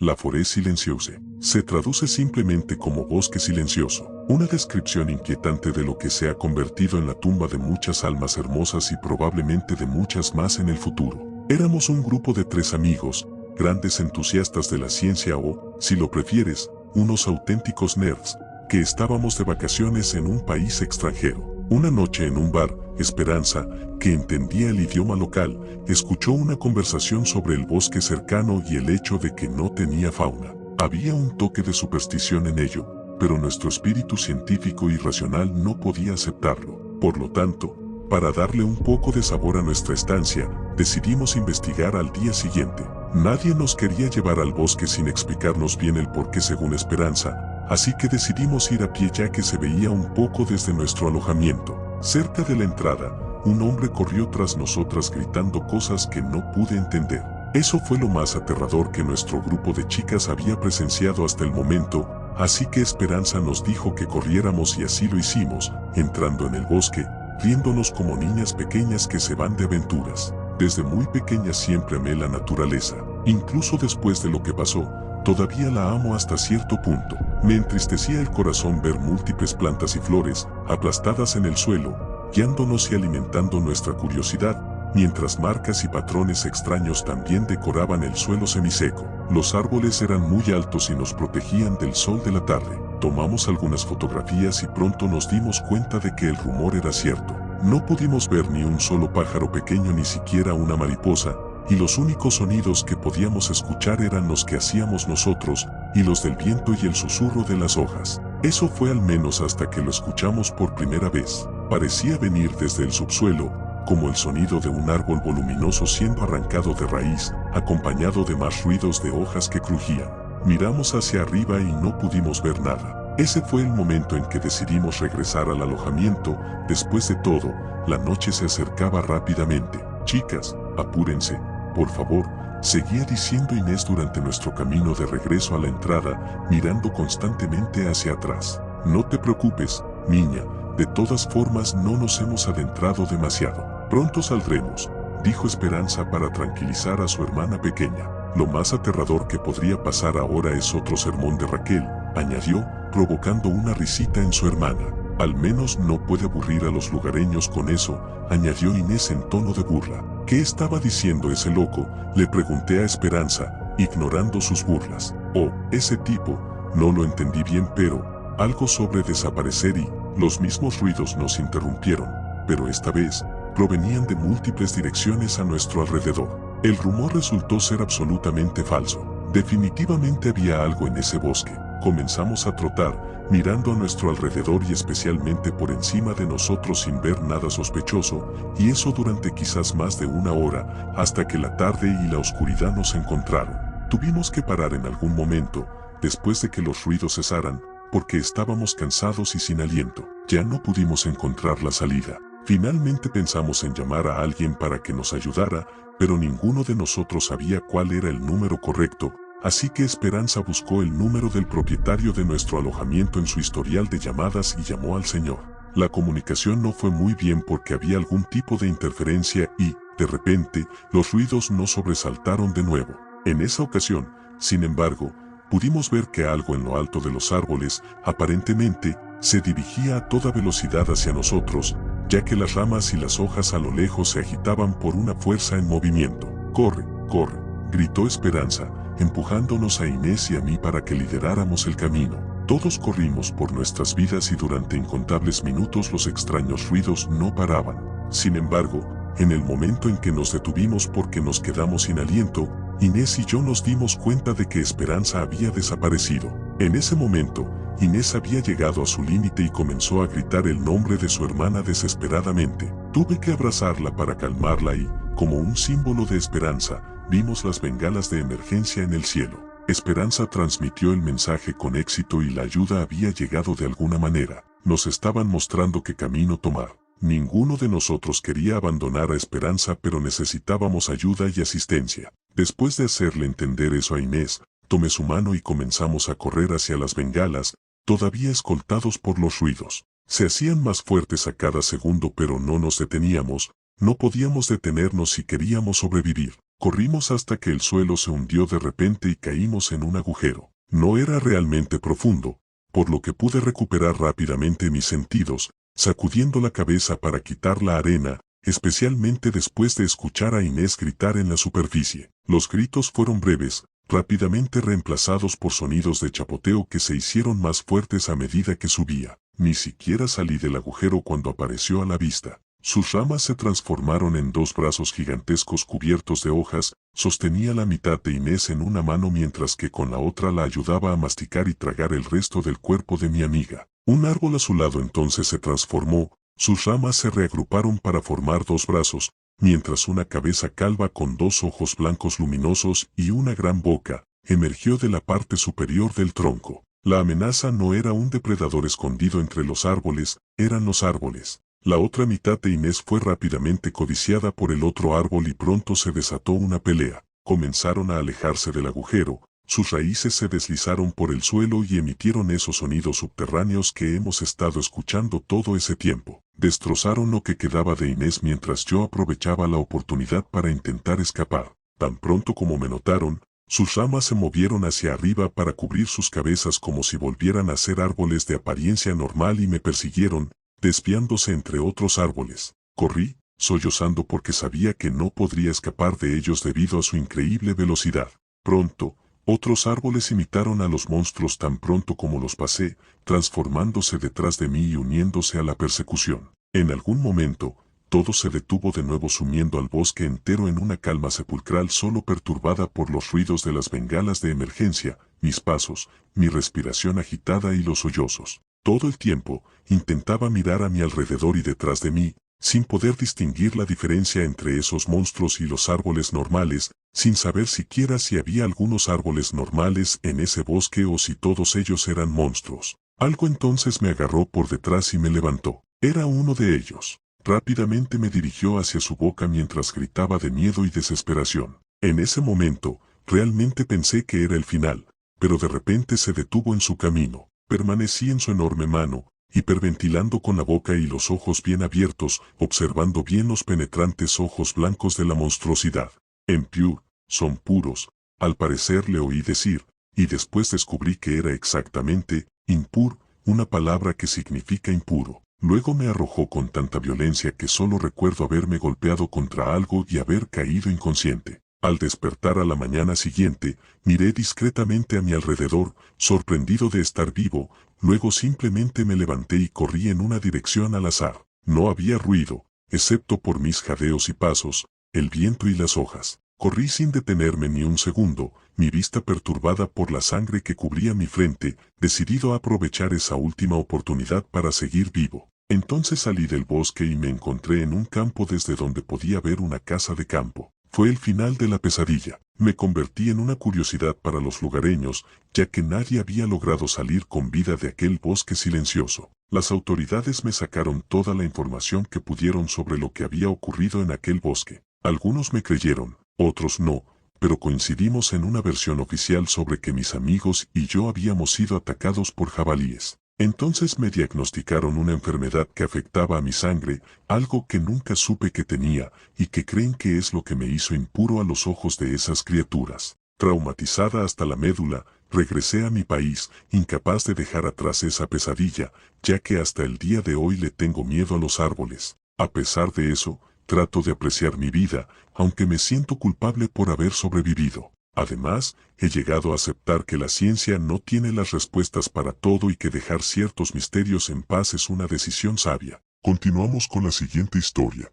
La forêt silencieuse se traduce simplemente como bosque silencioso, una descripción inquietante de lo que se ha convertido en la tumba de muchas almas hermosas y probablemente de muchas más en el futuro. Éramos un grupo de 3 amigos, grandes entusiastas de la ciencia o, si lo prefieres, unos auténticos nerds, que estábamos de vacaciones en un país extranjero. Una noche en un bar, Esperanza, que entendía el idioma local, escuchó una conversación sobre el bosque cercano y el hecho de que no tenía fauna. Había un toque de superstición en ello, pero nuestro espíritu científico y racional no podía aceptarlo. Por lo tanto, para darle un poco de sabor a nuestra estancia, decidimos investigar al día siguiente. Nadie nos quería llevar al bosque sin explicarnos bien el porqué según Esperanza, así que decidimos ir a pie ya que se veía un poco desde nuestro alojamiento. Cerca de la entrada, un hombre corrió tras nosotras gritando cosas que no pude entender. Eso fue lo más aterrador que nuestro grupo de chicas había presenciado hasta el momento, así que Esperanza nos dijo que corriéramos y así lo hicimos, entrando en el bosque, riéndonos como niñas pequeñas que se van de aventuras. Desde muy pequeña siempre amé la naturaleza, incluso después de lo que pasó, todavía la amo hasta cierto punto. Me entristecía el corazón ver múltiples plantas y flores aplastadas en el suelo, guiándonos y alimentando nuestra curiosidad, mientras marcas y patrones extraños también decoraban el suelo semiseco. Los árboles eran muy altos y nos protegían del sol de la tarde. Tomamos algunas fotografías y pronto nos dimos cuenta de que el rumor era cierto. No pudimos ver ni un solo pájaro pequeño ni siquiera una mariposa, y los únicos sonidos que podíamos escuchar eran los que hacíamos nosotros, y los del viento y el susurro de las hojas. Eso fue al menos hasta que lo escuchamos por primera vez. Parecía venir desde el subsuelo, como el sonido de un árbol voluminoso siendo arrancado de raíz, acompañado de más ruidos de hojas que crujían. Miramos hacia arriba y no pudimos ver nada. Ese fue el momento en que decidimos regresar al alojamiento. Después de todo, la noche se acercaba rápidamente. Chicas, apúrense, por favor, seguía diciendo Inés durante nuestro camino de regreso a la entrada, mirando constantemente hacia atrás. No te preocupes, niña, de todas formas no nos hemos adentrado demasiado. Pronto saldremos, dijo Esperanza para tranquilizar a su hermana pequeña. Lo más aterrador que podría pasar ahora es otro sermón de Raquel, añadió, provocando una risita en su hermana. Al menos no puede aburrir a los lugareños con eso, añadió Inés en tono de burla. ¿Qué estaba diciendo ese loco?, le pregunté a Esperanza, ignorando sus burlas. Oh, ese tipo, no lo entendí bien pero, algo sobre desaparecer y, los mismos ruidos nos interrumpieron, pero esta vez, provenían de múltiples direcciones a nuestro alrededor. El rumor resultó ser absolutamente falso. Definitivamente había algo en ese bosque. Comenzamos a trotar, mirando a nuestro alrededor y especialmente por encima de nosotros sin ver nada sospechoso, y eso durante quizás más de una hora, hasta que la tarde y la oscuridad nos encontraron. Tuvimos que parar en algún momento, después de que los ruidos cesaran, porque estábamos cansados y sin aliento. Ya no pudimos encontrar la salida. Finalmente pensamos en llamar a alguien para que nos ayudara, pero ninguno de nosotros sabía cuál era el número correcto, así que Esperanza buscó el número del propietario de nuestro alojamiento en su historial de llamadas y llamó al señor. La comunicación no fue muy bien porque había algún tipo de interferencia y, de repente, los ruidos nos sobresaltaron de nuevo. En esa ocasión, sin embargo, pudimos ver que algo en lo alto de los árboles, aparentemente, se dirigía a toda velocidad hacia nosotros, ya que las ramas y las hojas a lo lejos se agitaban por una fuerza en movimiento. «¡Corre, corre!», gritó Esperanza, empujándonos a Inés y a mí para que lideráramos el camino. Todos corrimos por nuestras vidas y durante incontables minutos los extraños ruidos no paraban. Sin embargo, en el momento en que nos detuvimos porque nos quedamos sin aliento, Inés y yo nos dimos cuenta de que Esperanza había desaparecido. En ese momento, Inés había llegado a su límite y comenzó a gritar el nombre de su hermana desesperadamente. Tuve que abrazarla para calmarla y, como un símbolo de esperanza, vimos las bengalas de emergencia en el cielo. Esperanza transmitió el mensaje con éxito y la ayuda había llegado de alguna manera. Nos estaban mostrando qué camino tomar. Ninguno de nosotros quería abandonar a Esperanza, pero necesitábamos ayuda y asistencia. Después de hacerle entender eso a Inés, tomé su mano y comenzamos a correr hacia las bengalas, todavía escoltados por los ruidos. Se hacían más fuertes a cada segundo, pero no nos deteníamos, no podíamos detenernos si queríamos sobrevivir. Corrimos hasta que el suelo se hundió de repente y caímos en un agujero. No era realmente profundo, por lo que pude recuperar rápidamente mis sentidos, sacudiendo la cabeza para quitar la arena, especialmente después de escuchar a Inés gritar en la superficie. Los gritos fueron breves, rápidamente reemplazados por sonidos de chapoteo que se hicieron más fuertes a medida que subía. Ni siquiera salí del agujero cuando apareció a la vista. Sus ramas se transformaron en dos brazos gigantescos cubiertos de hojas, sostenía la mitad de Inés en una mano mientras que con la otra la ayudaba a masticar y tragar el resto del cuerpo de mi amiga. Un árbol a su lado entonces se transformó, sus ramas se reagruparon para formar dos brazos, mientras una cabeza calva con dos ojos blancos luminosos y una gran boca, emergió de la parte superior del tronco. La amenaza no era un depredador escondido entre los árboles, eran los árboles. La otra mitad de Inés fue rápidamente codiciada por el otro árbol y pronto se desató una pelea. Comenzaron a alejarse del agujero, sus raíces se deslizaron por el suelo y emitieron esos sonidos subterráneos que hemos estado escuchando todo ese tiempo. Destrozaron lo que quedaba de Inés mientras yo aprovechaba la oportunidad para intentar escapar. Tan pronto como me notaron, sus ramas se movieron hacia arriba para cubrir sus cabezas como si volvieran a ser árboles de apariencia normal y me persiguieron, desviándose entre otros árboles. Corrí, sollozando porque sabía que no podría escapar de ellos debido a su increíble velocidad. Pronto, otros árboles imitaron a los monstruos tan pronto como los pasé, transformándose detrás de mí y uniéndose a la persecución. En algún momento, todo se detuvo de nuevo sumiendo al bosque entero en una calma sepulcral solo perturbada por los ruidos de las bengalas de emergencia, mis pasos, mi respiración agitada y los sollozos. Todo el tiempo, intentaba mirar a mi alrededor y detrás de mí, sin poder distinguir la diferencia entre esos monstruos y los árboles normales, sin saber siquiera si había algunos árboles normales en ese bosque o si todos ellos eran monstruos. Algo entonces me agarró por detrás y me levantó. Era uno de ellos. Rápidamente me dirigió hacia su boca mientras gritaba de miedo y desesperación. En ese momento, realmente pensé que era el final, pero de repente se detuvo en su camino. Permanecí en su enorme mano, hiperventilando con la boca y los ojos bien abiertos, observando bien los penetrantes ojos blancos de la monstruosidad. Impure, son puros, al parecer le oí decir, y después descubrí que era exactamente, impur, una palabra que significa impuro. Luego me arrojó con tanta violencia que solo recuerdo haberme golpeado contra algo y haber caído inconsciente. Al despertar a la mañana siguiente, miré discretamente a mi alrededor, sorprendido de estar vivo, luego simplemente me levanté y corrí en una dirección al azar. No había ruido, excepto por mis jadeos y pasos, el viento y las hojas. Corrí sin detenerme ni un segundo, mi vista perturbada por la sangre que cubría mi frente, decidido a aprovechar esa última oportunidad para seguir vivo. Entonces salí del bosque y me encontré en un campo desde donde podía ver una casa de campo. Fue el final de la pesadilla. Me convertí en una curiosidad para los lugareños, ya que nadie había logrado salir con vida de aquel bosque silencioso. Las autoridades me sacaron toda la información que pudieron sobre lo que había ocurrido en aquel bosque. Algunos me creyeron, otros no, pero coincidimos en una versión oficial sobre que mis amigos y yo habíamos sido atacados por jabalíes. Entonces me diagnosticaron una enfermedad que afectaba a mi sangre, algo que nunca supe que tenía, y que creen que es lo que me hizo impuro a los ojos de esas criaturas. Traumatizada hasta la médula, regresé a mi país, incapaz de dejar atrás esa pesadilla, ya que hasta el día de hoy le tengo miedo a los árboles. A pesar de eso, trato de apreciar mi vida, aunque me siento culpable por haber sobrevivido. Además, he llegado a aceptar que la ciencia no tiene las respuestas para todo y que dejar ciertos misterios en paz es una decisión sabia. Continuamos con la siguiente historia.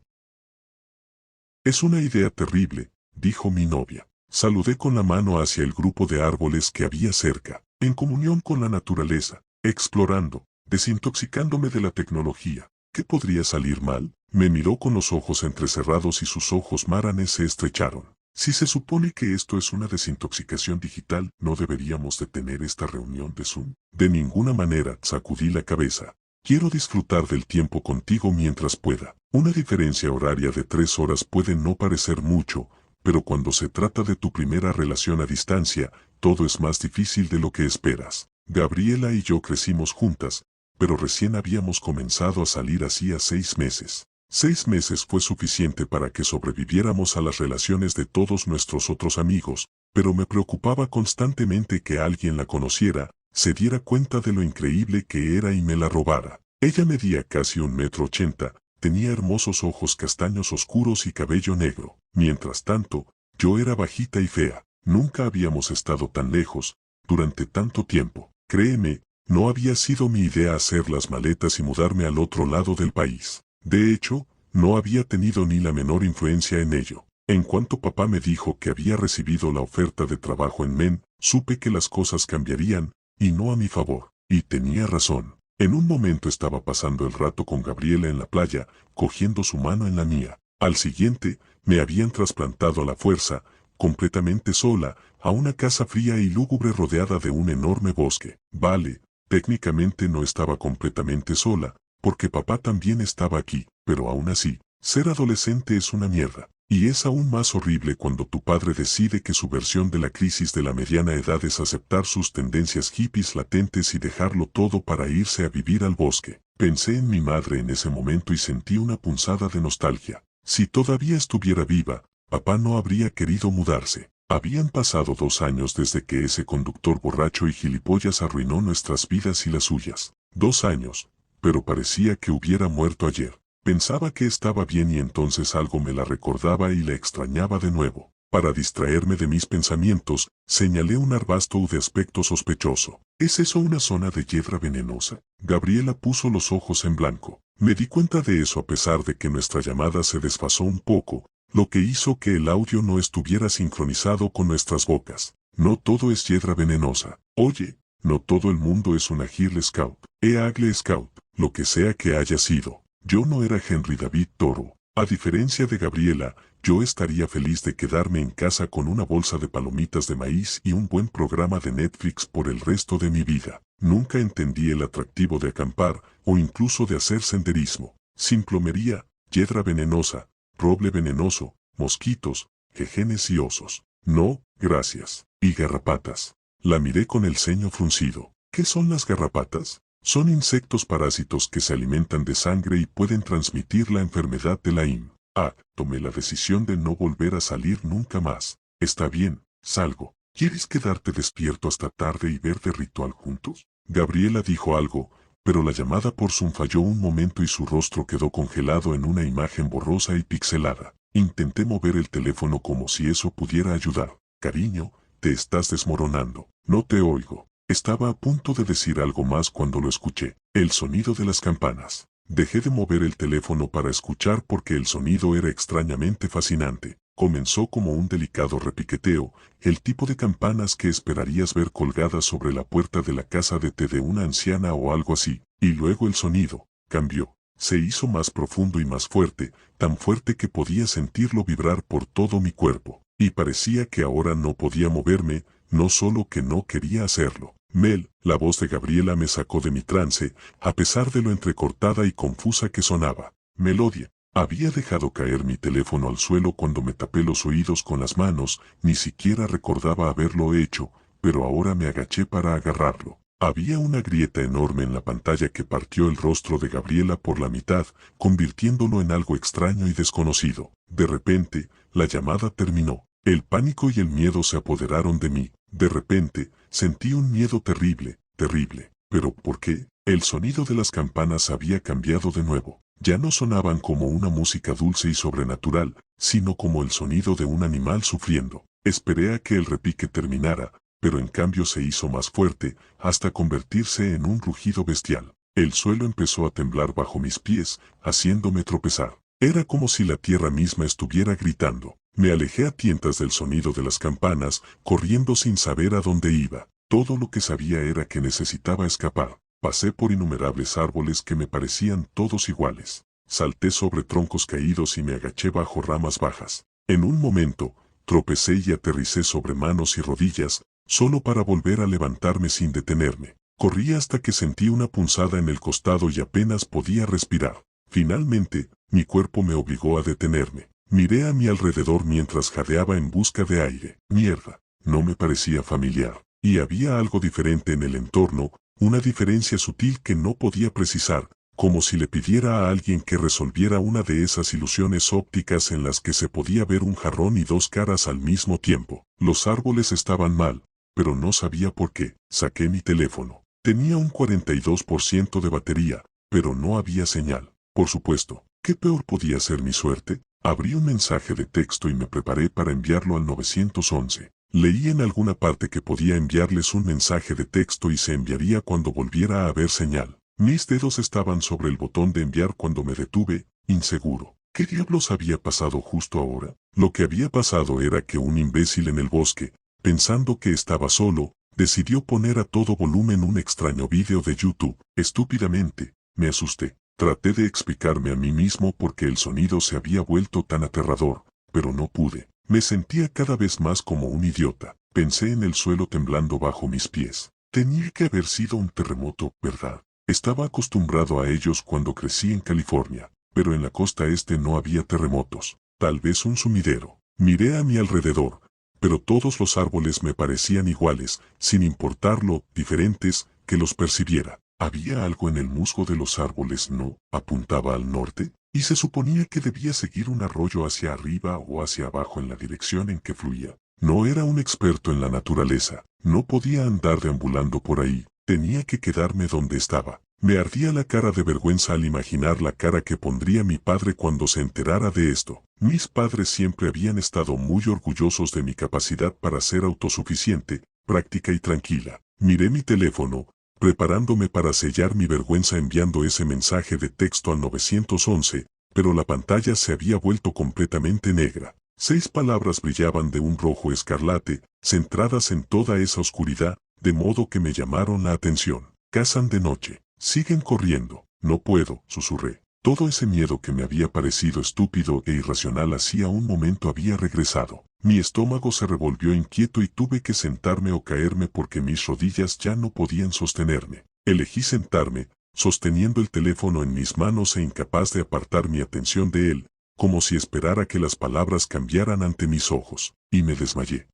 Es una idea terrible, dijo mi novia. Saludé con la mano hacia el grupo de árboles que había cerca, en comunión con la naturaleza, explorando, desintoxicándome de la tecnología. ¿Qué podría salir mal? Me miró con los ojos entrecerrados y sus ojos maranes se estrecharon. Si se supone que esto es una desintoxicación digital, ¿no deberíamos de tener esta reunión de Zoom? De ninguna manera, sacudí la cabeza. Quiero disfrutar del tiempo contigo mientras pueda. Una diferencia horaria de 3 horas puede no parecer mucho, pero cuando se trata de tu primera relación a distancia, todo es más difícil de lo que esperas. Gabriela y yo crecimos juntas, pero recién habíamos comenzado a salir hacía 6 meses. 6 meses fue suficiente para que sobreviviéramos a las relaciones de todos nuestros otros amigos, pero me preocupaba constantemente que alguien la conociera, se diera cuenta de lo increíble que era y me la robara. Ella medía casi 1,80 m, tenía hermosos ojos castaños oscuros y cabello negro. Mientras tanto, yo era bajita y fea. Nunca habíamos estado tan lejos, durante tanto tiempo. Créeme, no había sido mi idea hacer las maletas y mudarme al otro lado del país. De hecho, no había tenido ni la menor influencia en ello. En cuanto papá me dijo que había recibido la oferta de trabajo en Men, supe que las cosas cambiarían, y no a mi favor. Y tenía razón. En un momento estaba pasando el rato con Gabriela en la playa, cogiendo su mano en la mía. Al siguiente, me habían trasplantado a la fuerza, completamente sola, a una casa fría y lúgubre rodeada de un enorme bosque. Vale, técnicamente no estaba completamente sola, porque papá también estaba aquí, pero aún así, ser adolescente es una mierda. Y es aún más horrible cuando tu padre decide que su versión de la crisis de la mediana edad es aceptar sus tendencias hippies latentes y dejarlo todo para irse a vivir al bosque. Pensé en mi madre en ese momento y sentí una punzada de nostalgia. Si todavía estuviera viva, papá no habría querido mudarse. Habían pasado 2 años desde que ese conductor borracho y gilipollas arruinó nuestras vidas y las suyas. 2 años, pero parecía que hubiera muerto ayer. Pensaba que estaba bien y entonces algo me la recordaba y la extrañaba de nuevo. Para distraerme de mis pensamientos, señalé un arbusto de aspecto sospechoso. ¿Es eso una zona de hiedra venenosa? Gabriela puso los ojos en blanco. Me di cuenta de eso a pesar de que nuestra llamada se desfasó un poco, lo que hizo que el audio no estuviera sincronizado con nuestras bocas. No todo es hiedra venenosa. Oye, no todo el mundo es una Girl Scout, Eagle Scout, lo que sea que haya sido. Yo no era Henry David Thoreau. A diferencia de Gabriela, yo estaría feliz de quedarme en casa con una bolsa de palomitas de maíz y un buen programa de Netflix por el resto de mi vida. Nunca entendí el atractivo de acampar o incluso de hacer senderismo. Sin plomería, hiedra venenosa, roble venenoso, mosquitos, jejenes y osos. No, gracias. Y garrapatas. La miré con el ceño fruncido. ¿Qué son las garrapatas? Son insectos parásitos que se alimentan de sangre y pueden transmitir la enfermedad de Lyme. Tomé la decisión de no volver a salir nunca más. Está bien, salgo. ¿Quieres quedarte despierto hasta tarde y ver The Ritual juntos? Gabriela dijo algo, pero la llamada por Zoom falló un momento y su rostro quedó congelado en una imagen borrosa y pixelada. Intenté mover el teléfono como si eso pudiera ayudar. Cariño, te estás desmoronando. No te oigo. Estaba a punto de decir algo más cuando lo escuché. El sonido de las campanas. Dejé de mover el teléfono para escuchar porque el sonido era extrañamente fascinante. Comenzó como un delicado repiqueteo, el tipo de campanas que esperarías ver colgadas sobre la puerta de la casa de té de una anciana o algo así. Y luego el sonido cambió. Se hizo más profundo y más fuerte, tan fuerte que podía sentirlo vibrar por todo mi cuerpo. Y parecía que ahora no podía moverme, no solo que no quería hacerlo. Mel, la voz de Gabriela me sacó de mi trance, a pesar de lo entrecortada y confusa que sonaba. Melodia. Había dejado caer mi teléfono al suelo cuando me tapé los oídos con las manos, ni siquiera recordaba haberlo hecho, pero ahora me agaché para agarrarlo. Había una grieta enorme en la pantalla que partió el rostro de Gabriela por la mitad, convirtiéndolo en algo extraño y desconocido. De repente, la llamada terminó. El pánico y el miedo se apoderaron de mí. De repente, sentí un miedo terrible, terrible. ¿Pero por qué? El sonido de las campanas había cambiado de nuevo. Ya no sonaban como una música dulce y sobrenatural, sino como el sonido de un animal sufriendo. Esperé a que el repique terminara, pero en cambio se hizo más fuerte, hasta convertirse en un rugido bestial. El suelo empezó a temblar bajo mis pies, haciéndome tropezar. Era como si la tierra misma estuviera gritando. Me alejé a tientas del sonido de las campanas, corriendo sin saber a dónde iba. Todo lo que sabía era que necesitaba escapar. Pasé por innumerables árboles que me parecían todos iguales. Salté sobre troncos caídos y me agaché bajo ramas bajas. En un momento, tropecé y aterricé sobre manos y rodillas, solo para volver a levantarme sin detenerme. Corrí hasta que sentí una punzada en el costado y apenas podía respirar. Finalmente, mi cuerpo me obligó a detenerme. Miré a mi alrededor mientras jadeaba en busca de aire. Mierda, no me parecía familiar. Y había algo diferente en el entorno, una diferencia sutil que no podía precisar, como si le pidiera a alguien que resolviera una de esas ilusiones ópticas en las que se podía ver un jarrón y dos caras al mismo tiempo. Los árboles estaban mal, pero no sabía por qué. Saqué mi teléfono. Tenía un 42% de batería, pero no había señal. Por supuesto, ¿qué peor podía ser mi suerte? Abrí un mensaje de texto y me preparé para enviarlo al 911. Leí en alguna parte que podía enviarles un mensaje de texto y se enviaría cuando volviera a haber señal. Mis dedos estaban sobre el botón de enviar cuando me detuve, inseguro. ¿Qué diablos había pasado justo ahora? Lo que había pasado era que un imbécil en el bosque, pensando que estaba solo, decidió poner a todo volumen un extraño vídeo de YouTube. Estúpidamente, me asusté. Traté de explicarme a mí mismo por qué el sonido se había vuelto tan aterrador, pero no pude. Me sentía cada vez más como un idiota. Pensé en el suelo temblando bajo mis pies. Tenía que haber sido un terremoto, ¿verdad? Estaba acostumbrado a ellos cuando crecí en California, pero en la costa este no había terremotos. Tal vez un sumidero. Miré a mi alrededor, pero todos los árboles me parecían iguales, sin importar lo diferentes que los percibiera. ¿Había algo en el musgo de los árboles? No, apuntaba al norte, y se suponía que debía seguir un arroyo hacia arriba o hacia abajo en la dirección en que fluía. No era un experto en la naturaleza, no podía andar deambulando por ahí, tenía que quedarme donde estaba. Me ardía la cara de vergüenza al imaginar la cara que pondría mi padre cuando se enterara de esto. Mis padres siempre habían estado muy orgullosos de mi capacidad para ser autosuficiente, práctica y tranquila. Miré mi teléfono, preparándome para sellar mi vergüenza enviando ese mensaje de texto al 911, pero la pantalla se había vuelto completamente negra. 6 palabras brillaban de un rojo escarlate, centradas en toda esa oscuridad, de modo que me llamaron la atención. Cazan de noche. Siguen corriendo. No puedo, susurré. Todo ese miedo que me había parecido estúpido e irracional hacía un momento había regresado. Mi estómago se revolvió inquieto y tuve que sentarme o caerme porque mis rodillas ya no podían sostenerme. Elegí sentarme, sosteniendo el teléfono en mis manos e incapaz de apartar mi atención de él, como si esperara que las palabras cambiaran ante mis ojos, y me desmayé.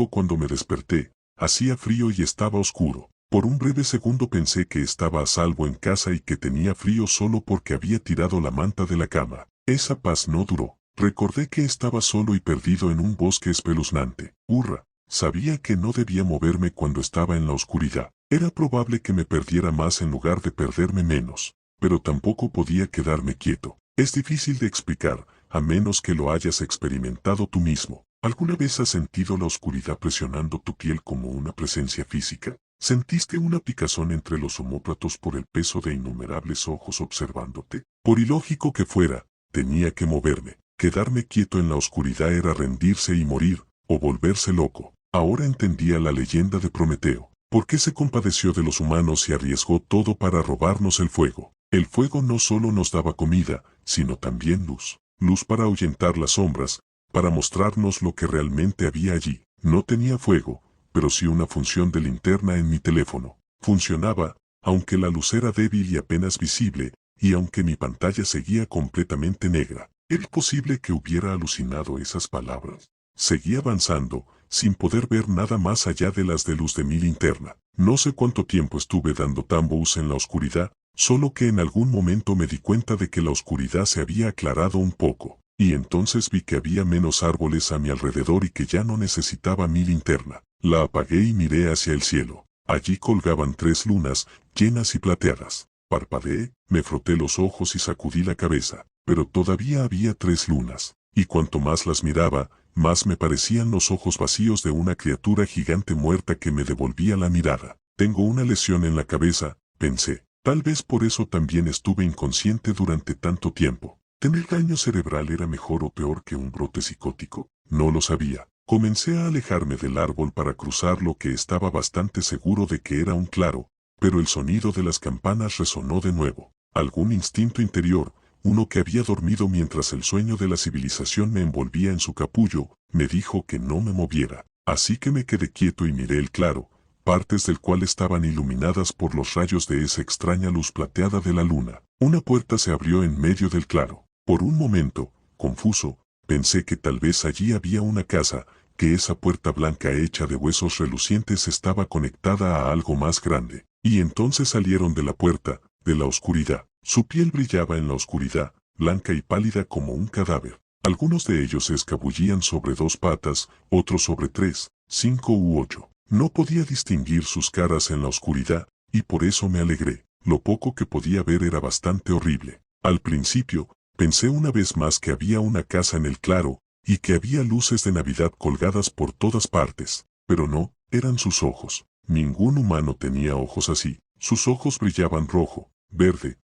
Cuando me desperté, hacía frío y estaba oscuro. Por un breve segundo pensé que estaba a salvo en casa y que tenía frío solo porque había tirado la manta de la cama. Esa paz no duró. Recordé que estaba solo y perdido en un bosque espeluznante. Hurra, sabía que no debía moverme cuando estaba en la oscuridad. Era probable que me perdiera más en lugar de perderme menos, pero tampoco podía quedarme quieto. Es difícil de explicar, a menos que lo hayas experimentado tú mismo. ¿Alguna vez has sentido la oscuridad presionando tu piel como una presencia física? ¿Sentiste una picazón entre los omóplatos por el peso de innumerables ojos observándote? Por ilógico que fuera, tenía que moverme. Quedarme quieto en la oscuridad era rendirse y morir, o volverse loco. Ahora entendía la leyenda de Prometeo. ¿Por qué se compadeció de los humanos y arriesgó todo para robarnos el fuego? El fuego no solo nos daba comida, sino también luz. Luz para ahuyentar las sombras, para mostrarnos lo que realmente había allí. No tenía fuego, pero sí una función de linterna en mi teléfono. Funcionaba, aunque la luz era débil y apenas visible, y aunque mi pantalla seguía completamente negra. ¿Era posible que hubiera alucinado esas palabras? Seguí avanzando, sin poder ver nada más allá de las de luz de mi linterna. No sé cuánto tiempo estuve dando tambos en la oscuridad, solo que en algún momento me di cuenta de que la oscuridad se había aclarado un poco, y entonces vi que había menos árboles a mi alrededor y que ya no necesitaba mi linterna. La apagué y miré hacia el cielo. Allí colgaban 3 lunas, llenas y plateadas. Parpadeé, me froté los ojos y sacudí la cabeza, pero todavía había 3 lunas, y cuanto más las miraba, más me parecían los ojos vacíos de una criatura gigante muerta que me devolvía la mirada. Tengo una lesión en la cabeza, pensé. Tal vez por eso también estuve inconsciente durante tanto tiempo. ¿Tener daño cerebral era mejor o peor que un brote psicótico? No lo sabía. Comencé a alejarme del árbol para cruzar lo que estaba bastante seguro de que era un claro, pero el sonido de las campanas resonó de nuevo. Algún instinto interior, uno que había dormido mientras el sueño de la civilización me envolvía en su capullo, me dijo que no me moviera. Así que me quedé quieto y miré el claro, partes del cual estaban iluminadas por los rayos de esa extraña luz plateada de la luna. Una puerta se abrió en medio del claro. Por un momento, confuso, pensé que tal vez allí había una casa, que esa puerta blanca hecha de huesos relucientes estaba conectada a algo más grande. Y entonces salieron de la puerta, de la oscuridad. Su piel brillaba en la oscuridad, blanca y pálida como un cadáver. Algunos de ellos se escabullían sobre 2 patas, otros sobre 3, 5 u 8. No podía distinguir sus caras en la oscuridad, y por eso me alegré. Lo poco que podía ver era bastante horrible. Al principio, pensé una vez más que había una casa en el claro, y que había luces de Navidad colgadas por todas partes. Pero no, eran sus ojos. Ningún humano tenía ojos así. Sus ojos brillaban rojo, verde,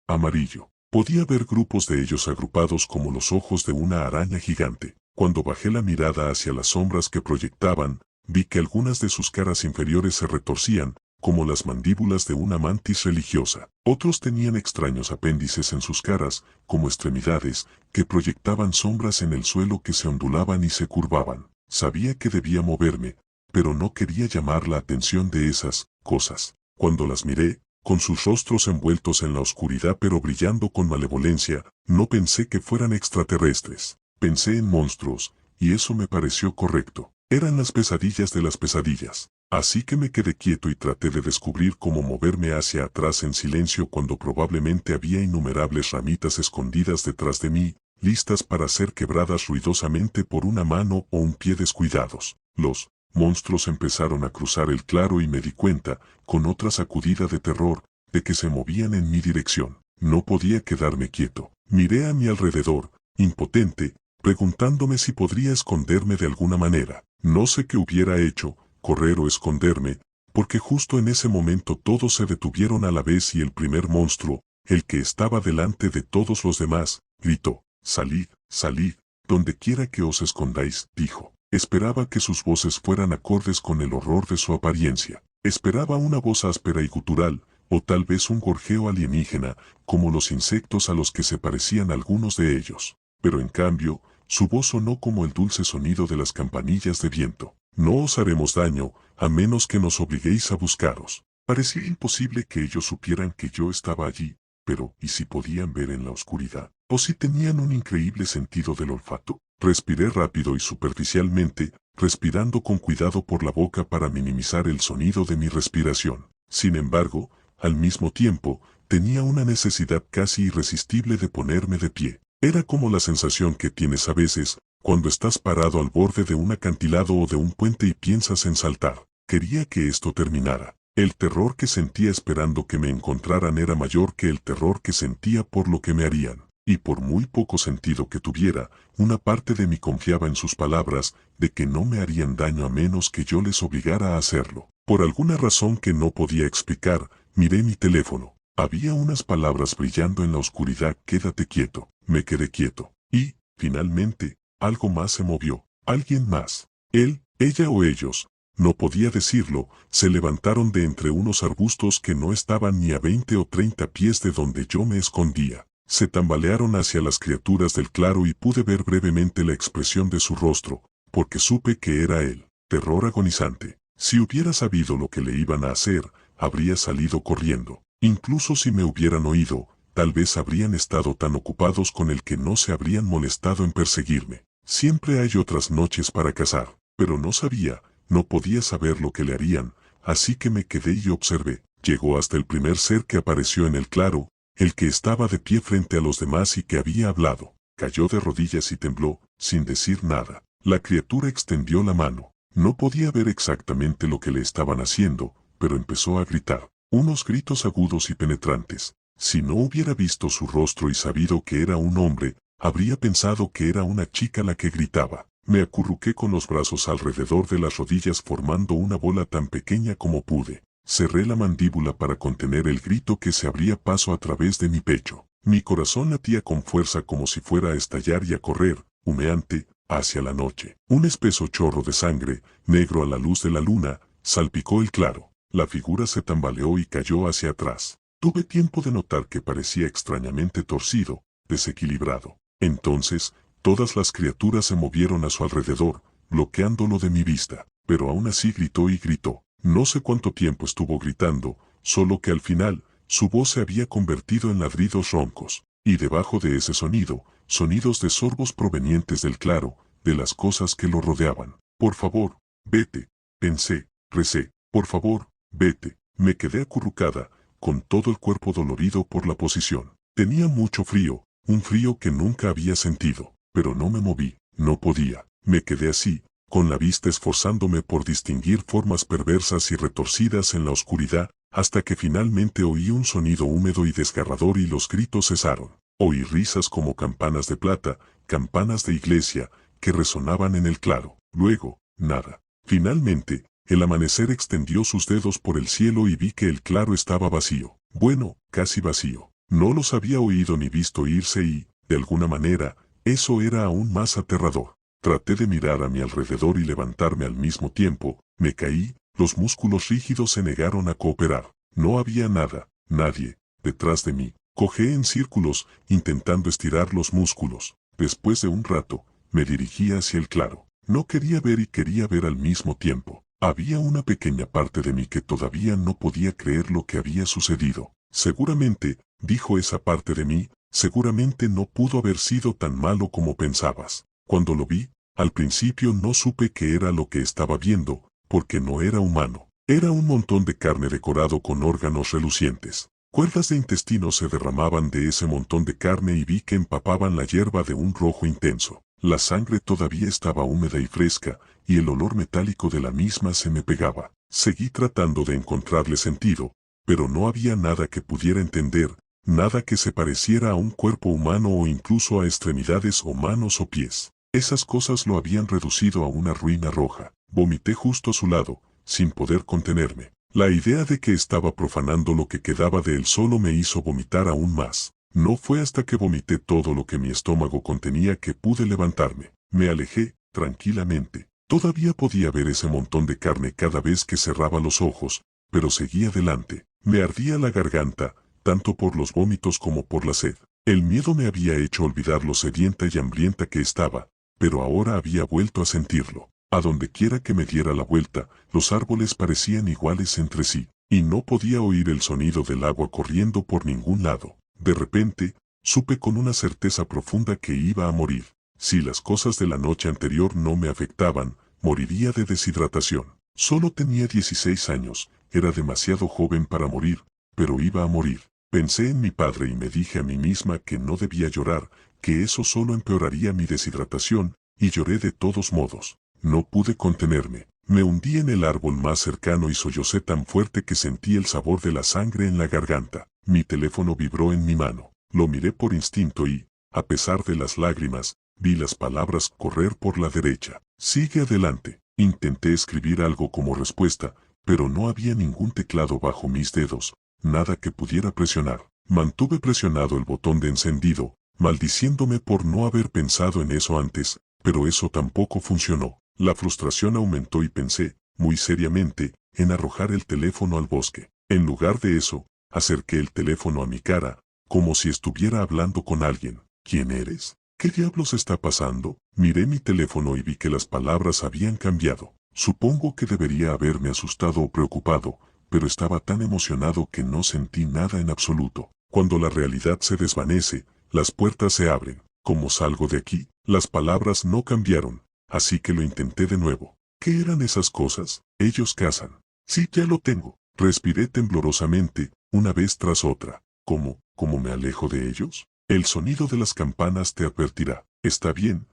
amarillo. Podía ver grupos de ellos agrupados como los ojos de una araña gigante. Cuando bajé la mirada hacia las sombras que proyectaban, vi que algunas de sus caras inferiores se retorcían, como las mandíbulas de una mantis religiosa. Otros tenían extraños apéndices en sus caras, como extremidades, que proyectaban sombras en el suelo que se ondulaban y se curvaban. Sabía que debía moverme, pero no quería llamar la atención de esas cosas. Cuando las miré, con sus rostros envueltos en la oscuridad pero brillando con malevolencia, no pensé que fueran extraterrestres. Pensé en monstruos, y eso me pareció correcto. Eran las pesadillas de las pesadillas. Así que me quedé quieto y traté de descubrir cómo moverme hacia atrás en silencio cuando probablemente había innumerables ramitas escondidas detrás de mí, listas para ser quebradas ruidosamente por una mano o un pie descuidados. Los monstruos empezaron a cruzar el claro y me di cuenta, con otra sacudida de terror, de que se movían en mi dirección. No podía quedarme quieto. Miré a mi alrededor, impotente, preguntándome si podría esconderme de alguna manera. No sé qué hubiera hecho, correr o esconderme, porque justo en ese momento todos se detuvieron a la vez y el primer monstruo, el que estaba delante de todos los demás, gritó: «Salid, salid, donde quiera que os escondáis», dijo. Esperaba que sus voces fueran acordes con el horror de su apariencia. Esperaba una voz áspera y gutural, o tal vez un gorjeo alienígena, como los insectos a los que se parecían algunos de ellos. Pero en cambio, su voz sonó como el dulce sonido de las campanillas de viento. «No os haremos daño, a menos que nos obliguéis a buscaros». Parecía imposible que ellos supieran que yo estaba allí, pero ¿y si podían ver en la oscuridad? ¿O si tenían un increíble sentido del olfato? Respiré rápido y superficialmente, respirando con cuidado por la boca para minimizar el sonido de mi respiración. Sin embargo, al mismo tiempo, tenía una necesidad casi irresistible de ponerme de pie. Era como la sensación que tienes a veces, cuando estás parado al borde de un acantilado o de un puente y piensas en saltar. Quería que esto terminara. El terror que sentía esperando que me encontraran era mayor que el terror que sentía por lo que me harían. Y por muy poco sentido que tuviera, una parte de mí confiaba en sus palabras, de que no me harían daño a menos que yo les obligara a hacerlo. Por alguna razón que no podía explicar, miré mi teléfono. Había unas palabras brillando en la oscuridad: «Quédate quieto». Me quedé quieto. Y, finalmente, algo más se movió. Alguien más. Él, ella o ellos. No podía decirlo, se levantaron de entre unos arbustos que no estaban ni a 20 o 30 pies de donde yo me escondía. Se tambalearon hacia las criaturas del claro y pude ver brevemente la expresión de su rostro, porque supe que era él. Terror agonizante. Si hubiera sabido lo que le iban a hacer, habría salido corriendo. Incluso si me hubieran oído, tal vez habrían estado tan ocupados con el que no se habrían molestado en perseguirme. Siempre hay otras noches para cazar, pero no sabía, no podía saber lo que le harían, así que me quedé y observé. Llegó hasta el primer ser que apareció en el claro, el que estaba de pie frente a los demás y que había hablado. Cayó de rodillas y tembló, sin decir nada. La criatura extendió la mano. No podía ver exactamente lo que le estaban haciendo, pero empezó a gritar. Unos gritos agudos y penetrantes. Si no hubiera visto su rostro y sabido que era un hombre, habría pensado que era una chica la que gritaba. Me acurruqué con los brazos alrededor de las rodillas formando una bola tan pequeña como pude. Cerré la mandíbula para contener el grito que se abría paso a través de mi pecho. Mi corazón latía con fuerza como si fuera a estallar y a correr, humeante, hacia la noche. Un espeso chorro de sangre, negro a la luz de la luna, salpicó el claro. La figura se tambaleó y cayó hacia atrás. Tuve tiempo de notar que parecía extrañamente torcido, desequilibrado. Entonces, todas las criaturas se movieron a su alrededor, bloqueándolo de mi vista. Pero aún así gritó y gritó. No sé cuánto tiempo estuvo gritando, solo que al final, su voz se había convertido en ladridos roncos. Y debajo de ese sonido, sonidos de sorbos provenientes del claro, de las cosas que lo rodeaban. «Por favor, vete», pensé, recé. «Por favor, vete». Me quedé acurrucada, con todo el cuerpo dolorido por la posición. Tenía mucho frío, un frío que nunca había sentido, pero no me moví, no podía. Me quedé así, con la vista esforzándome por distinguir formas perversas y retorcidas en la oscuridad, hasta que finalmente oí un sonido húmedo y desgarrador y los gritos cesaron. Oí risas como campanas de plata, campanas de iglesia, que resonaban en el claro. Luego, nada. Finalmente, el amanecer extendió sus dedos por el cielo y vi que el claro estaba vacío. Bueno, casi vacío. No los había oído ni visto irse y, de alguna manera, eso era aún más aterrador. Traté de mirar a mi alrededor y levantarme al mismo tiempo. Me caí, los músculos rígidos se negaron a cooperar. No había nada, nadie, detrás de mí. Cojeé en círculos, intentando estirar los músculos. Después de un rato, me dirigí hacia el claro. No quería ver y quería ver al mismo tiempo. Había una pequeña parte de mí que todavía no podía creer lo que había sucedido. Seguramente, dijo esa parte de mí, seguramente no pudo haber sido tan malo como pensabas. Cuando lo vi, al principio no supe qué era lo que estaba viendo, porque no era humano. Era un montón de carne decorado con órganos relucientes. Cuerdas de intestino se derramaban de ese montón de carne y vi que empapaban la hierba de un rojo intenso. La sangre todavía estaba húmeda y fresca, y el olor metálico de la misma se me pegaba. Seguí tratando de encontrarle sentido, pero no había nada que pudiera entender, nada que se pareciera a un cuerpo humano o incluso a extremidades o manos o pies. Esas cosas lo habían reducido a una ruina roja. Vomité justo a su lado, sin poder contenerme. La idea de que estaba profanando lo que quedaba de él solo me hizo vomitar aún más. No fue hasta que vomité todo lo que mi estómago contenía que pude levantarme. Me alejé, tranquilamente. Todavía podía ver ese montón de carne cada vez que cerraba los ojos, pero seguí adelante. Me ardía la garganta, tanto por los vómitos como por la sed. El miedo me había hecho olvidar lo sedienta y hambrienta que estaba, pero ahora había vuelto a sentirlo. A donde quiera que me diera la vuelta, los árboles parecían iguales entre sí, y no podía oír el sonido del agua corriendo por ningún lado. De repente, supe con una certeza profunda que iba a morir. Si las cosas de la noche anterior no me afectaban, moriría de deshidratación. Solo tenía 16 años, era demasiado joven para morir, pero iba a morir. Pensé en mi padre y me dije a mí misma que no debía llorar, que eso solo empeoraría mi deshidratación, y lloré de todos modos. No pude contenerme. Me hundí en el árbol más cercano y sollocé tan fuerte que sentí el sabor de la sangre en la garganta. Mi teléfono vibró en mi mano. Lo miré por instinto y, a pesar de las lágrimas, vi las palabras correr por la derecha. Sigue adelante. Intenté escribir algo como respuesta, pero no había ningún teclado bajo mis dedos, nada que pudiera presionar. Mantuve presionado el botón de encendido, maldiciéndome por no haber pensado en eso antes, pero eso tampoco funcionó. La frustración aumentó y pensé, muy seriamente, en arrojar el teléfono al bosque. En lugar de eso, acerqué el teléfono a mi cara, como si estuviera hablando con alguien. ¿Quién eres? ¿Qué diablos está pasando? Miré mi teléfono y vi que las palabras habían cambiado. Supongo que debería haberme asustado o preocupado, pero estaba tan emocionado que no sentí nada en absoluto. Cuando la realidad se desvanece, las puertas se abren. ¿Cómo salgo de aquí? Las palabras no cambiaron, así que lo intenté de nuevo. ¿Qué eran esas cosas? Ellos cazan. Sí, ya lo tengo. Respiré temblorosamente, una vez tras otra. ¿Cómo me alejo de ellos? El sonido de las campanas te advertirá. Está bien,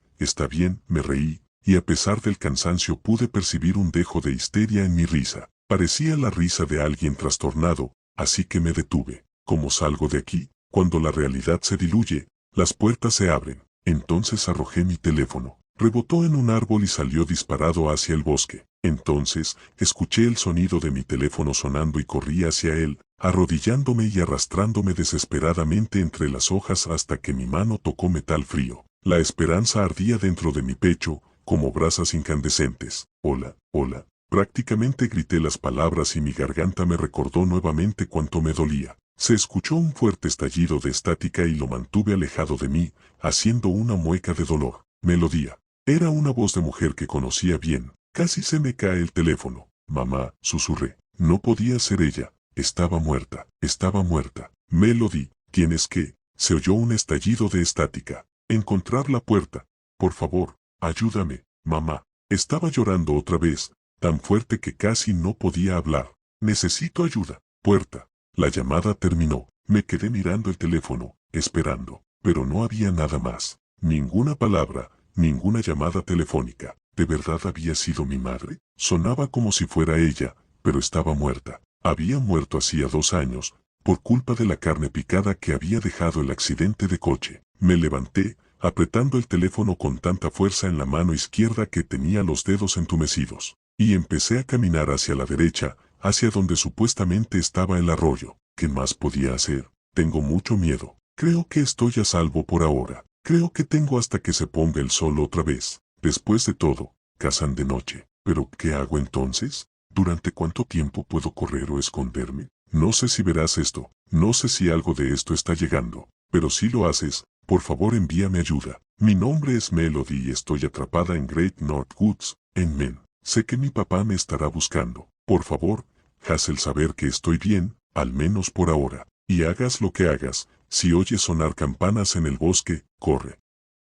me reí, y a pesar del cansancio pude percibir un dejo de histeria en mi risa. Parecía la risa de alguien trastornado, así que me detuve. ¿Cómo salgo de aquí? Cuando la realidad se diluye, las puertas se abren. Entonces arrojé mi teléfono. Rebotó en un árbol y salió disparado hacia el bosque. Entonces, escuché el sonido de mi teléfono sonando y corrí hacia él, arrodillándome y arrastrándome desesperadamente entre las hojas hasta que mi mano tocó metal frío. La esperanza ardía dentro de mi pecho, como brasas incandescentes. Hola, hola. Prácticamente grité las palabras y mi garganta me recordó nuevamente cuánto me dolía. Se escuchó un fuerte estallido de estática y lo mantuve alejado de mí, haciendo una mueca de dolor. Melodía. Era una voz de mujer que conocía bien. Casi se me cae el teléfono. Mamá, susurré. No podía ser ella. Estaba muerta. Estaba muerta. Melody, tienes que. Se oyó un estallido de estática. Encontrar la puerta. Por favor, ayúdame, mamá. Estaba llorando otra vez, tan fuerte que casi no podía hablar. Necesito ayuda. Puerta. La llamada terminó. Me quedé mirando el teléfono, esperando, pero no había nada más. Ninguna palabra, ninguna llamada telefónica. ¿De verdad había sido mi madre? Sonaba como si fuera ella, pero estaba muerta. Había muerto hacía 2 años, por culpa de la carne picada que había dejado el accidente de coche. Me levanté, apretando el teléfono con tanta fuerza en la mano izquierda que tenía los dedos entumecidos, y empecé a caminar hacia la derecha, hacia donde supuestamente estaba el arroyo. ¿Qué más podía hacer? Tengo mucho miedo. Creo que estoy a salvo por ahora. Creo que tengo hasta que se ponga el sol otra vez. Después de todo, cazan de noche. ¿Pero qué hago entonces? ¿Durante cuánto tiempo puedo correr o esconderme? No sé si verás esto, no sé si algo de esto está llegando, pero si lo haces, por favor envíame ayuda. Mi nombre es Melody y estoy atrapada en Great North Woods, en Maine. Sé que mi papá me estará buscando. Por favor, haz el saber que estoy bien, al menos por ahora. Y hagas lo que hagas, si oyes sonar campanas en el bosque, corre.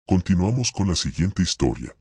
Continuamos con la siguiente historia.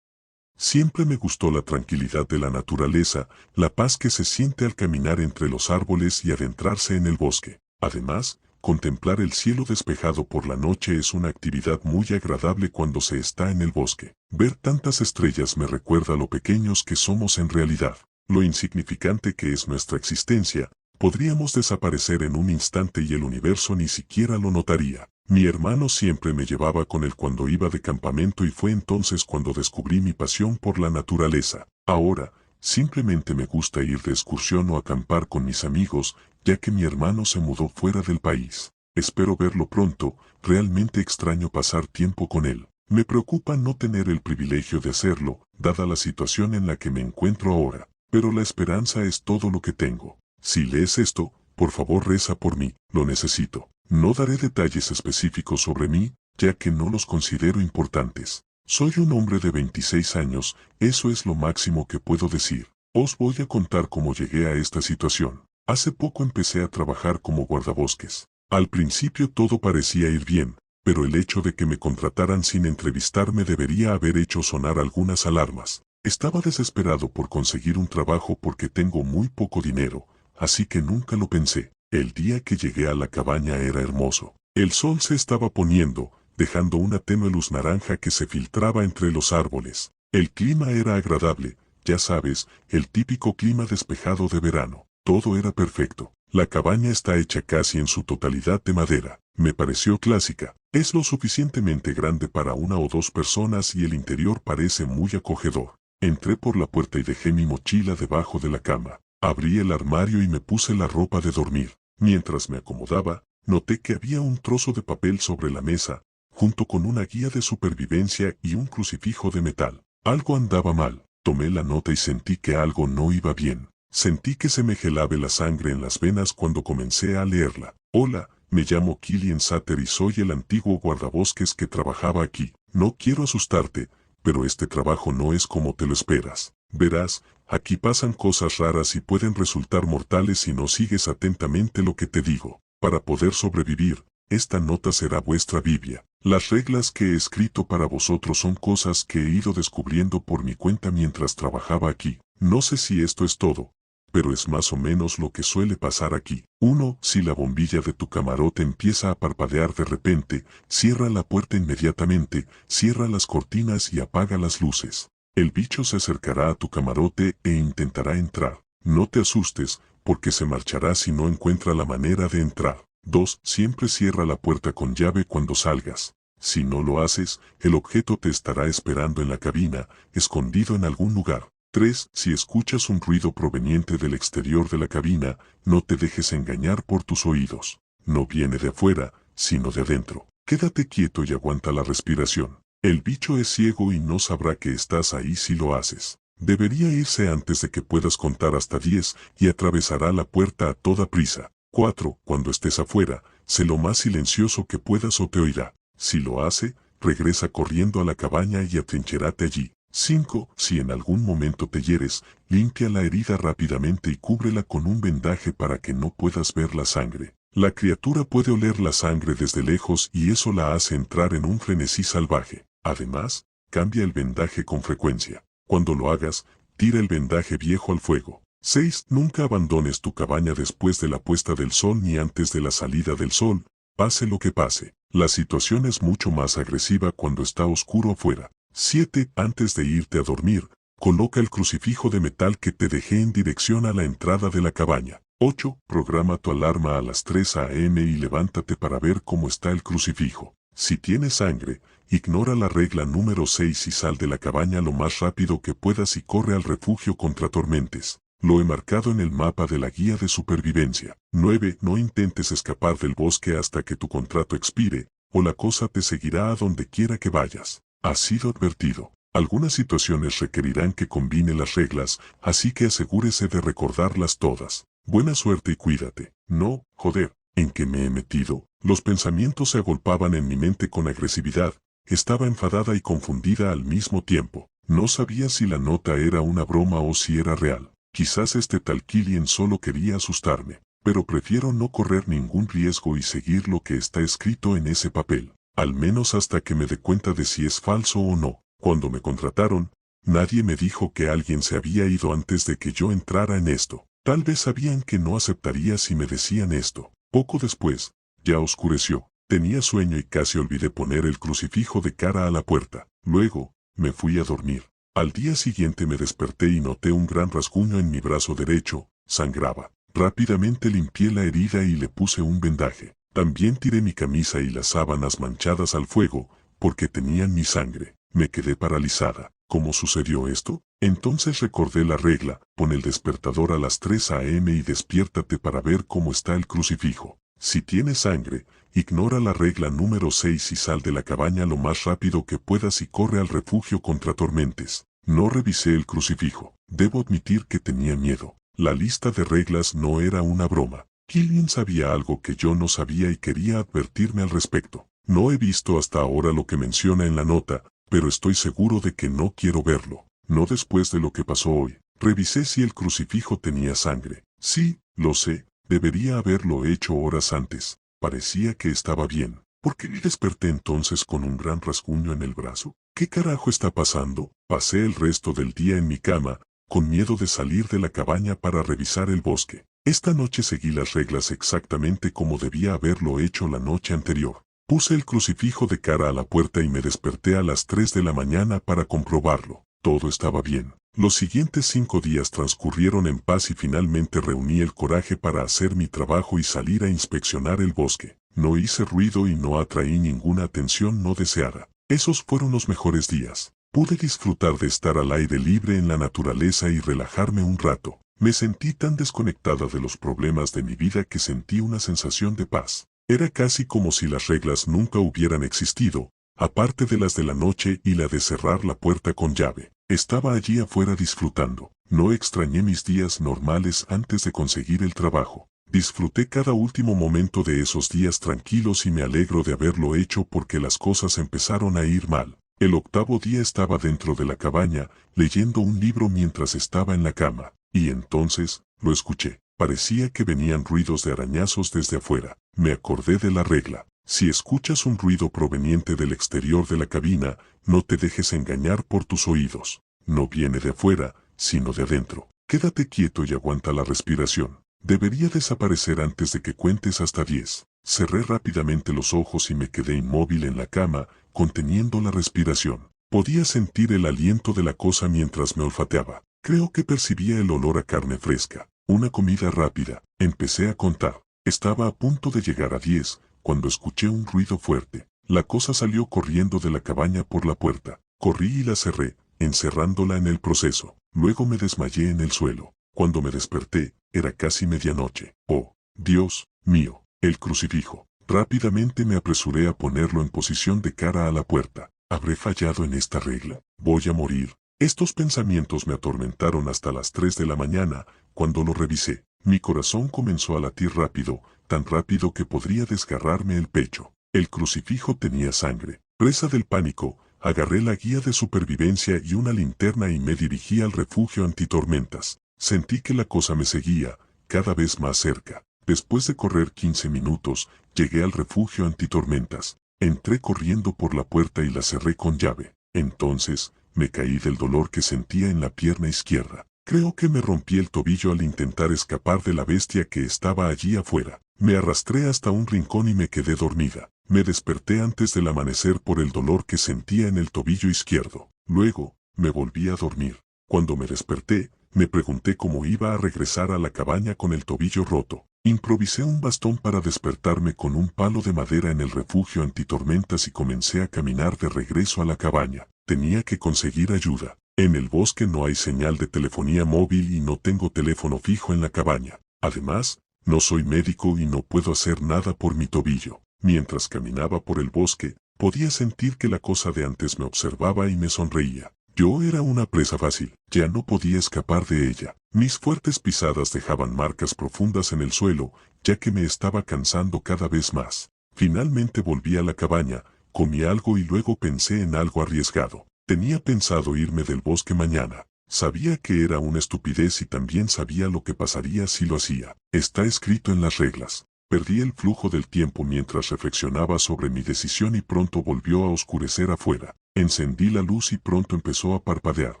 Siempre me gustó la tranquilidad de la naturaleza, la paz que se siente al caminar entre los árboles y adentrarse en el bosque. Además, contemplar el cielo despejado por la noche es una actividad muy agradable cuando se está en el bosque. Ver tantas estrellas me recuerda lo pequeños que somos en realidad, lo insignificante que es nuestra existencia. Podríamos desaparecer en un instante y el universo ni siquiera lo notaría. Mi hermano siempre me llevaba con él cuando iba de campamento y fue entonces cuando descubrí mi pasión por la naturaleza. Ahora, simplemente me gusta ir de excursión o acampar con mis amigos, ya que mi hermano se mudó fuera del país. Espero verlo pronto, realmente extraño pasar tiempo con él. Me preocupa no tener el privilegio de hacerlo, dada la situación en la que me encuentro ahora. Pero la esperanza es todo lo que tengo. Si lees esto, por favor reza por mí, lo necesito. No daré detalles específicos sobre mí, ya que no los considero importantes. Soy un hombre de 26 años, eso es lo máximo que puedo decir. Os voy a contar cómo llegué a esta situación. Hace poco empecé a trabajar como guardabosques. Al principio todo parecía ir bien, pero el hecho de que me contrataran sin entrevistarme debería haber hecho sonar algunas alarmas. Estaba desesperado por conseguir un trabajo porque tengo muy poco dinero, así que nunca lo pensé. El día que llegué a la cabaña era hermoso. El sol se estaba poniendo, dejando una tenue luz naranja que se filtraba entre los árboles. El clima era agradable, ya sabes, el típico clima despejado de verano. Todo era perfecto. La cabaña está hecha casi en su totalidad de madera. Me pareció clásica. Es lo suficientemente grande para 1 o 2 personas y el interior parece muy acogedor. Entré por la puerta y dejé mi mochila debajo de la cama. Abrí el armario y me puse la ropa de dormir. Mientras me acomodaba, noté que había un trozo de papel sobre la mesa, junto con una guía de supervivencia y un crucifijo de metal. Algo andaba mal. Tomé la nota y sentí que algo no iba bien. Sentí que se me gelaba la sangre en las venas cuando comencé a leerla. Hola, me llamo Killian Sutter y soy el antiguo guardabosques que trabajaba aquí. No quiero asustarte, pero este trabajo no es como te lo esperas. Verás, aquí pasan cosas raras y pueden resultar mortales si no sigues atentamente lo que te digo. Para poder sobrevivir, esta nota será vuestra Biblia. Las reglas que he escrito para vosotros son cosas que he ido descubriendo por mi cuenta mientras trabajaba aquí. No sé si esto es todo, pero es más o menos lo que suele pasar aquí. 1. Si la bombilla de tu camarote empieza a parpadear de repente, cierra la puerta inmediatamente, cierra las cortinas y apaga las luces. El bicho se acercará a tu camarote e intentará entrar. No te asustes, porque se marchará si no encuentra la manera de entrar. 2. Siempre cierra la puerta con llave cuando salgas. Si no lo haces, el objeto te estará esperando en la cabina, escondido en algún lugar. 3. Si escuchas un ruido proveniente del exterior de la cabina, no te dejes engañar por tus oídos. No viene de afuera, sino de adentro. Quédate quieto y aguanta la respiración. El bicho es ciego y no sabrá que estás ahí si lo haces. Debería irse antes de que puedas contar hasta 10 y atravesará la puerta a toda prisa. 4. Cuando estés afuera, sé lo más silencioso que puedas o te oirá. Si lo hace, regresa corriendo a la cabaña y atrincherate allí. 5. Si en algún momento te hieres, limpia la herida rápidamente y cúbrela con un vendaje para que no puedas ver la sangre. La criatura puede oler la sangre desde lejos y eso la hace entrar en un frenesí salvaje. Además, cambia el vendaje con frecuencia. Cuando lo hagas, tira el vendaje viejo al fuego. 6. Nunca abandones tu cabaña después de la puesta del sol ni antes de la salida del sol, pase lo que pase. La situación es mucho más agresiva cuando está oscuro afuera. 7. Antes de irte a dormir, coloca el crucifijo de metal que te dejé en dirección a la entrada de la cabaña. 8. Programa tu alarma a las 3 a.m. y levántate para ver cómo está el crucifijo. Si tienes sangre, ignora la regla número 6 y sal de la cabaña lo más rápido que puedas y corre al refugio contra tormentes. Lo he marcado en el mapa de la guía de supervivencia. 9. No intentes escapar del bosque hasta que tu contrato expire, o la cosa te seguirá a donde quiera que vayas. Has sido advertido. Algunas situaciones requerirán que combine las reglas, así que asegúrese de recordarlas todas. Buena suerte y cuídate. No, joder, ¿en qué me he metido? Los pensamientos se agolpaban en mi mente con agresividad. Estaba enfadada y confundida al mismo tiempo. No sabía si la nota era una broma o si era real. Quizás este tal Killian solo quería asustarme, pero prefiero no correr ningún riesgo y seguir lo que está escrito en ese papel, al menos hasta que me dé cuenta de si es falso o no. Cuando me contrataron, nadie me dijo que alguien se había ido antes de que yo entrara en esto. Tal vez sabían que no aceptaría si me decían esto. Poco después, ya oscureció. Tenía sueño y casi olvidé poner el crucifijo de cara a la puerta. Luego, me fui a dormir. Al día siguiente me desperté y noté un gran rasguño en mi brazo derecho, sangraba. Rápidamente limpié la herida y le puse un vendaje. También tiré mi camisa y las sábanas manchadas al fuego, porque tenían mi sangre. Me quedé paralizada. ¿Cómo sucedió esto? Entonces recordé la regla, pon el despertador a las 3 a.m. y despiértate para ver cómo está el crucifijo. Si tienes sangre, ignora la regla número 6 y sal de la cabaña lo más rápido que puedas y corre al refugio contra tormentes. No revisé el crucifijo. Debo admitir que tenía miedo. La lista de reglas no era una broma. Killian sabía algo que yo no sabía y quería advertirme al respecto. No he visto hasta ahora lo que menciona en la nota, pero estoy seguro de que no quiero verlo. No después de lo que pasó hoy. Revisé si el crucifijo tenía sangre. Sí, lo sé. Debería haberlo hecho horas antes. Parecía que estaba bien. ¿Por qué me desperté entonces con un gran rasguño en el brazo? ¿Qué carajo está pasando? Pasé el resto del día en mi cama, con miedo de salir de la cabaña para revisar el bosque. Esta noche seguí las reglas exactamente como debía haberlo hecho la noche anterior. Puse el crucifijo de cara a la puerta y me desperté a las 3 de la mañana para comprobarlo. Todo estaba bien. Los siguientes 5 días transcurrieron en paz y finalmente reuní el coraje para hacer mi trabajo y salir a inspeccionar el bosque. No hice ruido y no atraí ninguna atención no deseada. Esos fueron los mejores días. Pude disfrutar de estar al aire libre en la naturaleza y relajarme un rato. Me sentí tan desconectada de los problemas de mi vida que sentí una sensación de paz. Era casi como si las reglas nunca hubieran existido, aparte de las de la noche y la de cerrar la puerta con llave. Estaba allí afuera disfrutando. No extrañé mis días normales antes de conseguir el trabajo. Disfruté cada último momento de esos días tranquilos y me alegro de haberlo hecho porque las cosas empezaron a ir mal. El 8º día estaba dentro de la cabaña, leyendo un libro mientras estaba en la cama. Y entonces, lo escuché. Parecía que venían ruidos de arañazos desde afuera. Me acordé de la regla. Si escuchas un ruido proveniente del exterior de la cabina, no te dejes engañar por tus oídos. No viene de afuera, sino de adentro. Quédate quieto y aguanta la respiración. Debería desaparecer antes de que cuentes hasta 10. Cerré rápidamente los ojos y me quedé inmóvil en la cama, conteniendo la respiración. Podía sentir el aliento de la cosa mientras me olfateaba. Creo que percibía el olor a carne fresca. Una comida rápida. Empecé a contar. Estaba a punto de llegar a 10, cuando escuché un ruido fuerte. La cosa salió corriendo de la cabaña por la puerta. Corrí y la cerré, encerrándola en el proceso. Luego me desmayé en el suelo. Cuando me desperté, era casi medianoche. Oh, Dios mío, el crucifijo. Rápidamente me apresuré a ponerlo en posición de cara a la puerta. ¿Habré fallado en esta regla? ¿Voy a morir? Estos pensamientos me atormentaron hasta las 3 de la mañana, cuando lo revisé. Mi corazón comenzó a latir rápido, tan rápido que podría desgarrarme el pecho. El crucifijo tenía sangre. Presa del pánico, agarré la guía de supervivencia y una linterna y me dirigí al refugio antitormentas. Sentí que la cosa me seguía, cada vez más cerca. Después de correr 15 minutos, llegué al refugio antitormentas. Entré corriendo por la puerta y la cerré con llave. Entonces, me caí del dolor que sentía en la pierna izquierda. Creo que me rompí el tobillo al intentar escapar de la bestia que estaba allí afuera. Me arrastré hasta un rincón y me quedé dormida. Me desperté antes del amanecer por el dolor que sentía en el tobillo izquierdo. Luego, me volví a dormir. Cuando me desperté, me pregunté cómo iba a regresar a la cabaña con el tobillo roto. Improvisé un bastón para despertarme con un palo de madera en el refugio antitormentas y comencé a caminar de regreso a la cabaña. Tenía que conseguir ayuda. En el bosque no hay señal de telefonía móvil y no tengo teléfono fijo en la cabaña. Además, no soy médico y no puedo hacer nada por mi tobillo. Mientras caminaba por el bosque, podía sentir que la cosa de antes me observaba y me sonreía. Yo era una presa fácil, ya no podía escapar de ella. Mis fuertes pisadas dejaban marcas profundas en el suelo, ya que me estaba cansando cada vez más. Finalmente volví a la cabaña, comí algo y luego pensé en algo arriesgado. Tenía pensado irme del bosque mañana. Sabía que era una estupidez y también sabía lo que pasaría si lo hacía. Está escrito en las reglas. Perdí el flujo del tiempo mientras reflexionaba sobre mi decisión y pronto volvió a oscurecer afuera. Encendí la luz y pronto empezó a parpadear.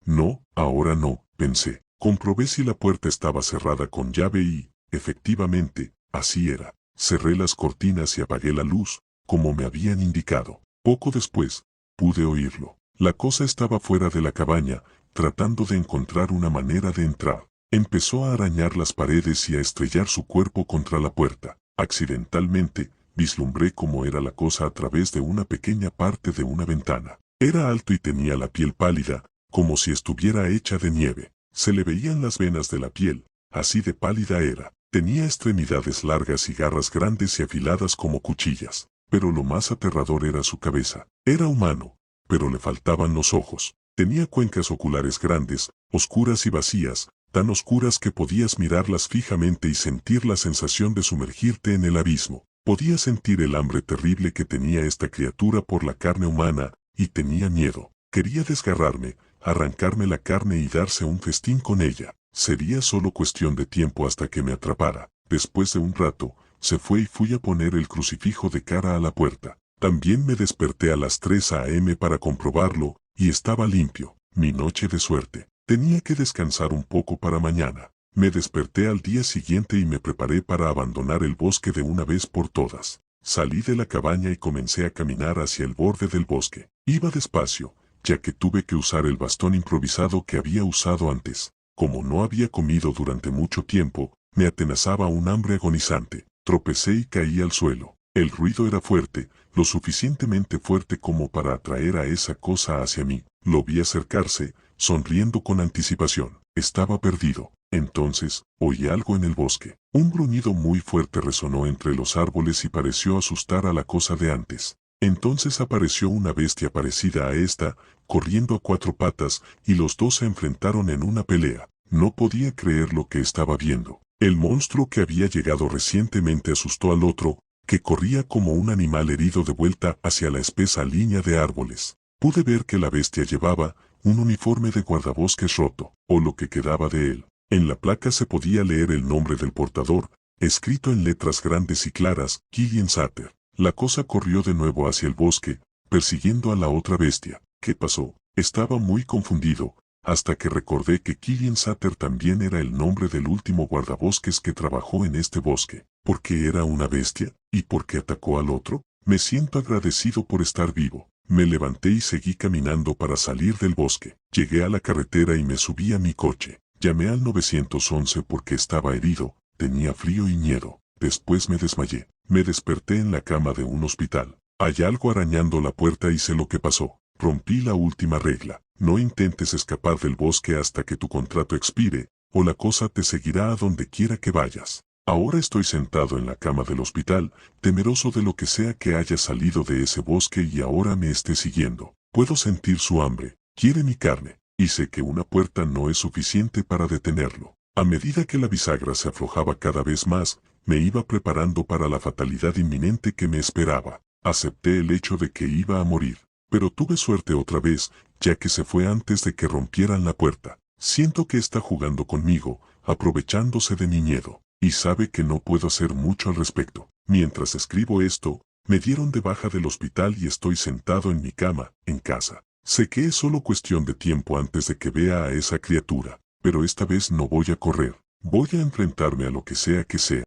No, ahora no, pensé. Comprobé si la puerta estaba cerrada con llave y, efectivamente, así era. Cerré las cortinas y apagué la luz, como me habían indicado. Poco después, pude oírlo. La cosa estaba fuera de la cabaña, tratando de encontrar una manera de entrar. Empezó a arañar las paredes y a estrellar su cuerpo contra la puerta. Accidentalmente, vislumbré cómo era la cosa a través de una pequeña parte de una ventana. Era alto y tenía la piel pálida, como si estuviera hecha de nieve. Se le veían las venas de la piel, así de pálida era. Tenía extremidades largas y garras grandes y afiladas como cuchillas. Pero lo más aterrador era su cabeza. Era humano, pero le faltaban los ojos. Tenía cuencas oculares grandes, oscuras y vacías, tan oscuras que podías mirarlas fijamente y sentir la sensación de sumergirte en el abismo. Podía sentir el hambre terrible que tenía esta criatura por la carne humana, y tenía miedo. Quería desgarrarme, arrancarme la carne y darse un festín con ella. Sería solo cuestión de tiempo hasta que me atrapara. Después de un rato, se fue y fui a poner el crucifijo de cara a la puerta. También me desperté a las 3 a.m. para comprobarlo, y estaba limpio. Mi noche de suerte. Tenía que descansar un poco para mañana. Me desperté al día siguiente y me preparé para abandonar el bosque de una vez por todas. Salí de la cabaña y comencé a caminar hacia el borde del bosque. Iba despacio, ya que tuve que usar el bastón improvisado que había usado antes. Como no había comido durante mucho tiempo, me atenazaba un hambre agonizante. Tropecé y caí al suelo. El ruido era fuerte, lo suficientemente fuerte como para atraer a esa cosa hacia mí. Lo vi acercarse, sonriendo con anticipación. Estaba perdido. Entonces, oí algo en el bosque. Un gruñido muy fuerte resonó entre los árboles y pareció asustar a la cosa de antes. Entonces apareció una bestia parecida a esta, corriendo a 4 patas, y los dos se enfrentaron en una pelea. No podía creer lo que estaba viendo. El monstruo que había llegado recientemente asustó al otro, que corría como un animal herido de vuelta hacia la espesa línea de árboles. Pude ver que la bestia llevaba un uniforme de guardabosques roto, o lo que quedaba de él. En la placa se podía leer el nombre del portador, escrito en letras grandes y claras, Killian Sutter. La cosa corrió de nuevo hacia el bosque, persiguiendo a la otra bestia. ¿Qué pasó? Estaba muy confundido, hasta que recordé que Killian Sutter también era el nombre del último guardabosques que trabajó en este bosque. ¿Por qué era una bestia? ¿Y por qué atacó al otro? Me siento agradecido por estar vivo. Me levanté y seguí caminando para salir del bosque. Llegué a la carretera y me subí a mi coche. Llamé al 911 porque estaba herido, tenía frío y miedo. Después me desmayé. Me desperté en la cama de un hospital. Hay algo arañando la puerta y sé lo que pasó. Rompí la última regla. No intentes escapar del bosque hasta que tu contrato expire, o la cosa te seguirá a donde quiera que vayas. Ahora estoy sentado en la cama del hospital, temeroso de lo que sea que haya salido de ese bosque y ahora me esté siguiendo. Puedo sentir su hambre, quiere mi carne, y sé que una puerta no es suficiente para detenerlo. A medida que la bisagra se aflojaba cada vez más, me iba preparando para la fatalidad inminente que me esperaba. Acepté el hecho de que iba a morir, pero tuve suerte otra vez, ya que se fue antes de que rompieran la puerta. Siento que está jugando conmigo, aprovechándose de mi miedo, y sabe que no puedo hacer mucho al respecto. Mientras escribo esto, me dieron de baja del hospital y estoy sentado en mi cama, en casa. Sé que es solo cuestión de tiempo antes de que vea a esa criatura. pero esta vez no voy a correr. Voy a enfrentarme a lo que sea que sea.